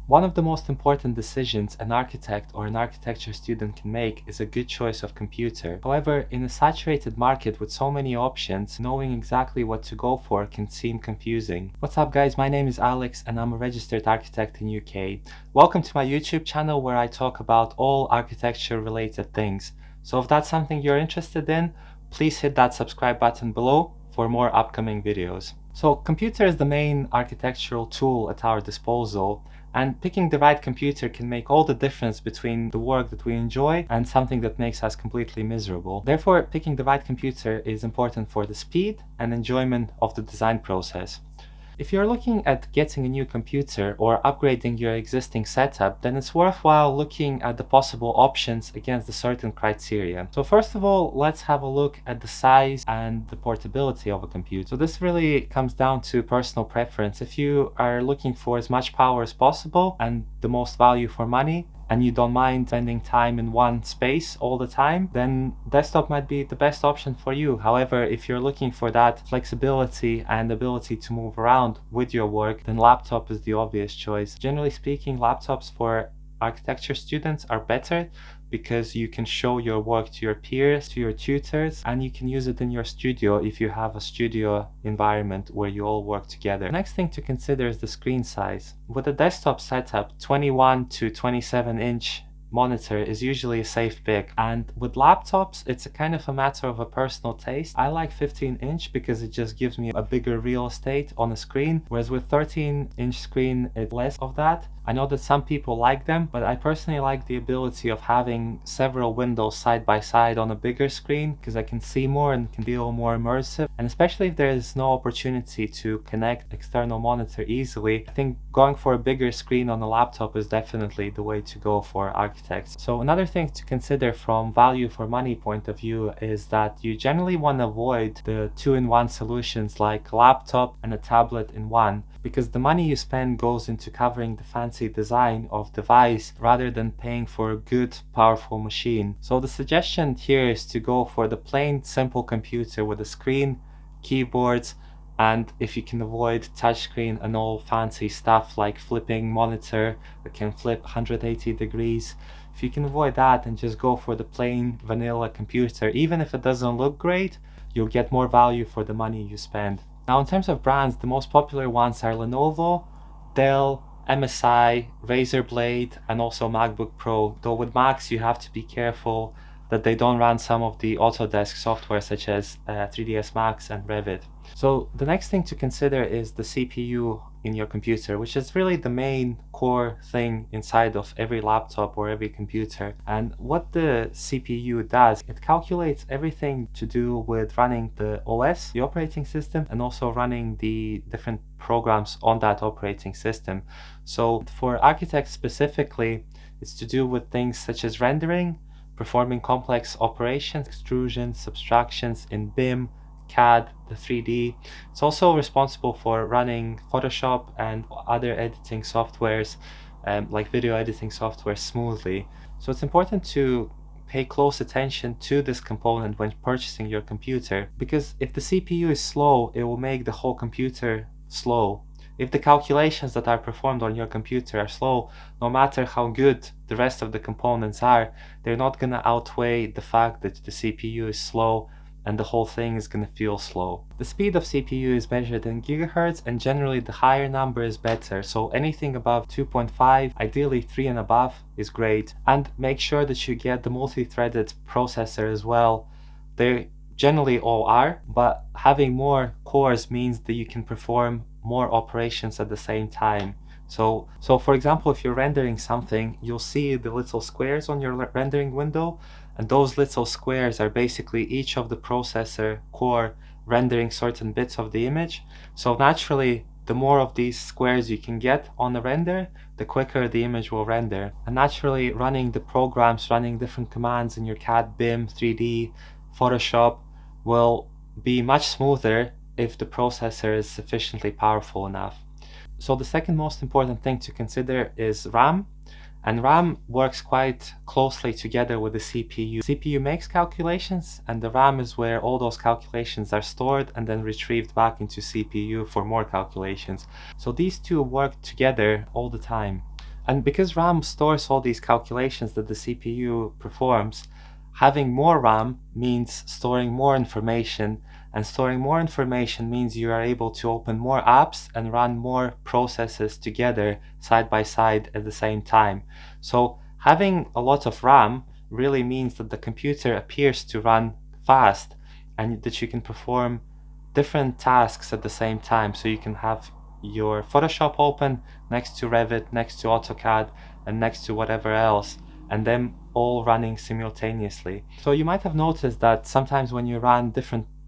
One of the most important decisions an architect or an architecture student can make is a good choice of computer. However, in a saturated market with so many options, knowing exactly what to go for can seem confusing. What's up guys, my name is Alex and I'm a registered architect in UK. Welcome to my YouTube channel where I talk about all architecture related things. So if that's something you're interested in, please hit that subscribe button below for more upcoming videos. So computer is the main architectural tool at our disposal, and picking the right computer can make all the difference between the work that we enjoy and something that makes us completely miserable. Therefore, picking the right computer is important for the speed and enjoyment of the design process. If you're looking at getting a new computer or upgrading your existing setup, then it's worthwhile looking at the possible options against a certain criteria. So first of all, let's have a look at the size and the portability of a computer. So this really comes down to personal preference. If you are looking for as much power as possible and the most value for money, and you don't mind spending time in one space all the time, then desktop might be the best option for you. However, if you're looking for that flexibility and ability to move around with your work, then laptop is the obvious choice. Generally speaking, laptops for architecture students are better because you can show your work to your peers, to your tutors, and you can use it in your studio if you have a studio environment where you all work together. The next thing to consider is the screen size. With a desktop setup, 21 to 27 inch monitor is usually a safe pick, and with laptops it's a kind of a matter of a personal taste. I like 15 inch because it just gives me a bigger real estate on a screen, whereas with 13 inch screen it's less of that. I know that some people like them, but I personally like the ability of having several windows side by side on a bigger screen because I can see more and can feel more immersive. And especially if there is no opportunity to connect external monitor easily, I think going for a bigger screen on a laptop is definitely the way to go for architects. So another thing to consider from value for money point of view is that you generally want to avoid the two-in-one solutions like a laptop and a tablet in one, because the money you spend goes into covering the fancy design of device rather than paying for a good powerful machine. So the suggestion here is to go for the plain simple computer with a screen, keyboards, and if you can avoid touchscreen and all fancy stuff like flipping monitor that can flip 180 degrees, if you can avoid that and just go for the plain vanilla computer, even if it doesn't look great, you'll get more value for the money you spend. Now in terms of brands, the most popular ones are Lenovo, Dell, MSI, Razer Blade, and also MacBook Pro, though with Macs you have to be careful that they don't run some of the Autodesk software such as 3ds Max and Revit. So the next thing to consider is the CPU in your computer, which is really the main core thing inside of every laptop or every computer. And what the CPU does, it calculates everything to do with running the OS, the operating system, and also running the different programs on that operating system. So for architects specifically, it's to do with things such as rendering, performing complex operations, extrusions, subtractions in BIM, CAD, the 3D. It's also responsible for running Photoshop and other editing softwares, like video editing software, smoothly. So it's important to pay close attention to this component when purchasing your computer, because if the CPU is slow, it will make the whole computer slow. If the calculations that are performed on your computer are slow, no matter how good the rest of the components are, they're not going to outweigh the fact that the CPU is slow and the whole thing is going to feel slow. The speed of CPU is measured in gigahertz, and generally the higher number is better. So anything above 2.5, ideally 3 and above, is great. And make sure that you get the multi-threaded processor as well. They generally all are, but having more cores means that you can perform more operations at the same time. So for example, if you're rendering something, you'll see the little squares on your rendering window, and those little squares are basically each of the processor core rendering certain bits of the image. So naturally, the more of these squares you can get on the render, the quicker the image will render. And naturally, running the programs, running different commands in your CAD, BIM, 3D, Photoshop will be much smoother if the processor is sufficiently powerful enough. So the second most important thing to consider is RAM. And RAM works quite closely together with the CPU. CPU makes calculations, and the RAM is where all those calculations are stored and then retrieved back into CPU for more calculations. So these two work together all the time. And because RAM stores all these calculations that the CPU performs, having more RAM means storing more information, and storing more information means you are able to open more apps and run more processes together side by side at the same time. So having a lot of RAM really means that the computer appears to run fast and that you can perform different tasks at the same time. So you can have your Photoshop open next to Revit, next to AutoCAD, and next to whatever else, and them all running simultaneously. So you might have noticed that sometimes when you run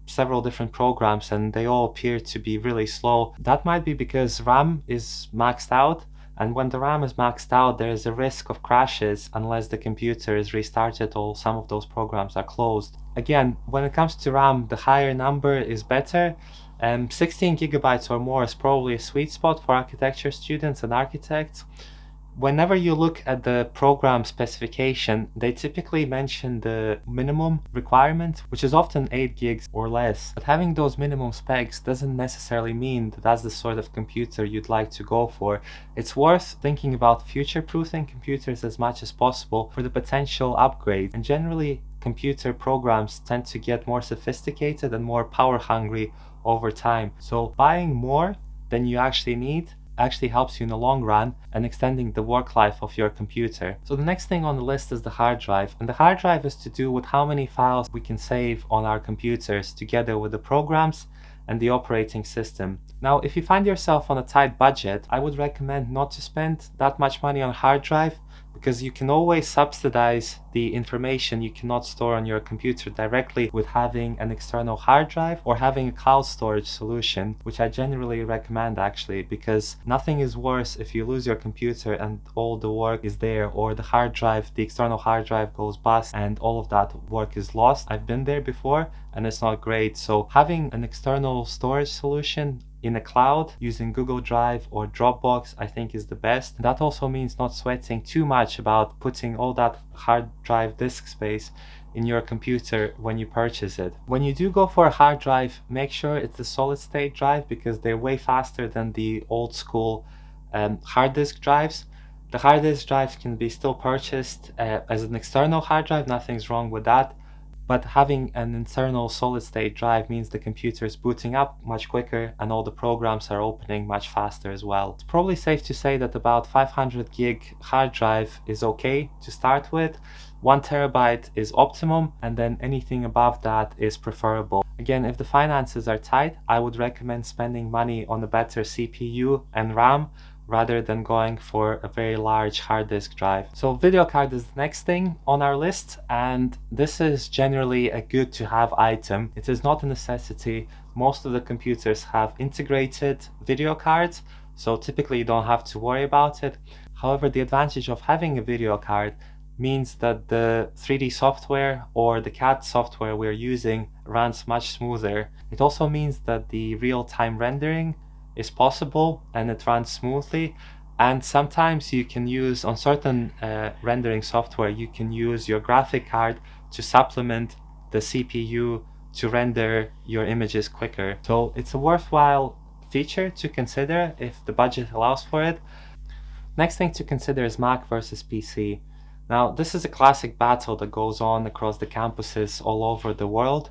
several different programs and they all appear to be really slow, that might be because RAM is maxed out. And when the RAM is maxed out, there is a risk of crashes unless the computer is restarted or some of those programs are closed. Again, when it comes to RAM, the higher number is better. 16 gigabytes or more is probably a sweet spot for architecture students and architects. Whenever you look at the program specification, they typically mention the minimum requirement, which is often 8 gigs or less. But having those minimum specs doesn't necessarily mean that that's the sort of computer you'd like to go for. It's worth thinking about future-proofing computers as much as possible for the potential upgrade. And generally, computer programs tend to get more sophisticated and more power-hungry over time. So buying more than you actually need actually helps you in the long run and extending the work life of your computer. So the next thing on the list is the hard drive, and the hard drive is to do with how many files we can save on our computers together with the programs and the operating system. Now, if you find yourself on a tight budget, I would recommend not to spend that much money on a hard drive, because you can always subsidize the information you cannot store on your computer directly with having an external hard drive or having a cloud storage solution, which I generally recommend actually, because nothing is worse if you lose your computer and all the work is there, or the external hard drive goes bust and all of that work is lost. I've been there before and it's not great. So having an external storage solution in a cloud using Google Drive or Dropbox, I think is the best. That also means not sweating too much about putting all that hard drive disk space in your computer when you purchase it. When you do go for a hard drive, make sure it's a solid state drive, because they're way faster than the old school hard disk drives. The hard disk drives can be still purchased as an external hard drive, nothing's wrong with that. But having an internal solid state drive means the computer is booting up much quicker and all the programs are opening much faster as well. It's probably safe to say that about 500 gig hard drive is okay to start with. 1 terabyte is optimum, and then anything above that is preferable. Again, if the finances are tight, I would recommend spending money on a better CPU and RAM rather than going for a very large hard disk drive. So video card is the next thing on our list, and this is generally a good to have item. It is not a necessity. Most of the computers have integrated video cards, so typically you don't have to worry about it. However, the advantage of having a video card means that the 3D software or the CAD software we're using runs much smoother. It also means that the real-time rendering is possible and it runs smoothly. And sometimes you can use, on certain rendering software, you can use your graphic card to supplement the CPU to render your images quicker. So it's a worthwhile feature to consider if the budget allows for it. Next thing to consider is Mac versus PC. Now, this is a classic battle that goes on across the campuses all over the world.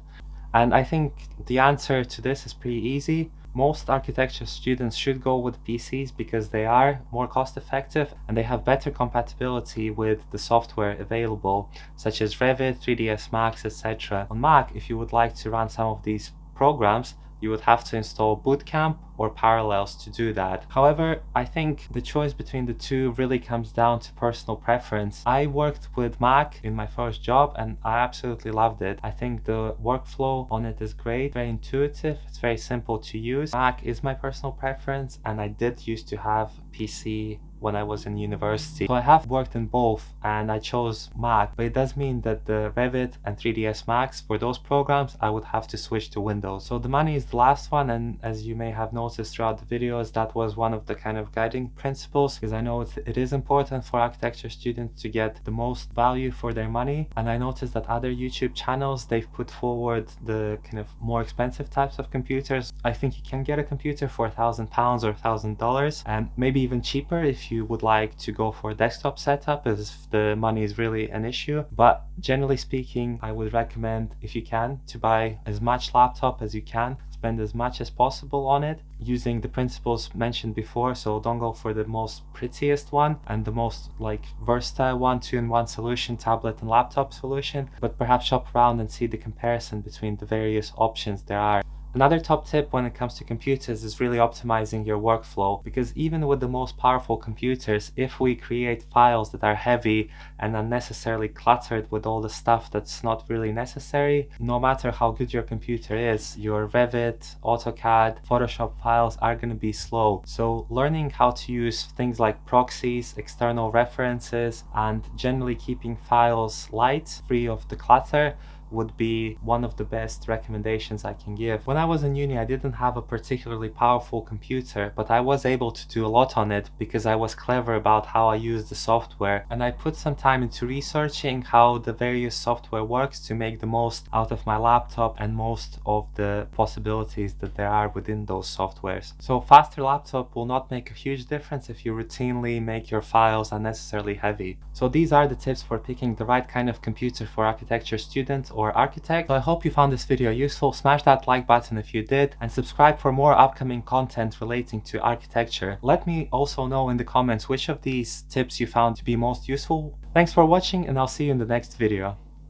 And I think the answer to this is pretty easy. Most architecture students should go with PCs because they are more cost effective and they have better compatibility with the software available, such as Revit, 3ds Max, etc. On Mac, if you would like to run some of these programs, you would have to install Boot Camp or Parallels to do that. However, I think the choice between the two really comes down to personal preference. I worked with Mac in my first job and I absolutely loved it. I think the workflow on it is great, very intuitive, it's very simple to use. Mac is my personal preference, and I did used to have PC when I was in university. So I have worked in both and I chose Mac, but it does mean that the Revit and 3ds Max, for those programs, I would have to switch to Windows. So the money is the last one, and as you may have noticed throughout the videos, that was one of the kind of guiding principles, because I know it is important for architecture students to get the most value for their money. And I noticed that other YouTube channels, they've put forward the kind of more expensive types of computers. I think you can get a computer for £1,000 or $1,000, and maybe even cheaper if if you would like to go for a desktop setup, as if the money is really an issue. But generally speaking, I would recommend, if you can, to buy as much laptop as you can, spend as much as possible on it, using the principles mentioned before. So don't go for the most prettiest one and the most like versatile one, two-in-one solution, tablet and laptop solution, but perhaps shop around and see the comparison between the various options there are. Another top tip when it comes to computers is really optimizing your workflow, because even with the most powerful computers, if we create files that are heavy and unnecessarily cluttered with all the stuff that's not really necessary, no matter how good your computer is, your Revit, AutoCAD, Photoshop files are going to be slow. So learning how to use things like proxies, external references, and generally keeping files light, free of the clutter, would be one of the best recommendations I can give. When I was in uni, I didn't have a particularly powerful computer, but I was able to do a lot on it because I was clever about how I used the software, and I put some time into researching how the various software works to make the most out of my laptop and most of the possibilities that there are within those softwares. So faster laptop will not make a huge difference if you routinely make your files unnecessarily heavy. So these are the tips for picking the right kind of computer for architecture students or architect. So I hope you found this video useful. Smash that like button if you did, and subscribe for more upcoming content relating to architecture. Let me also know in the comments which of these tips you found to be most useful. Thanks for watching, and I'll see you in the next video.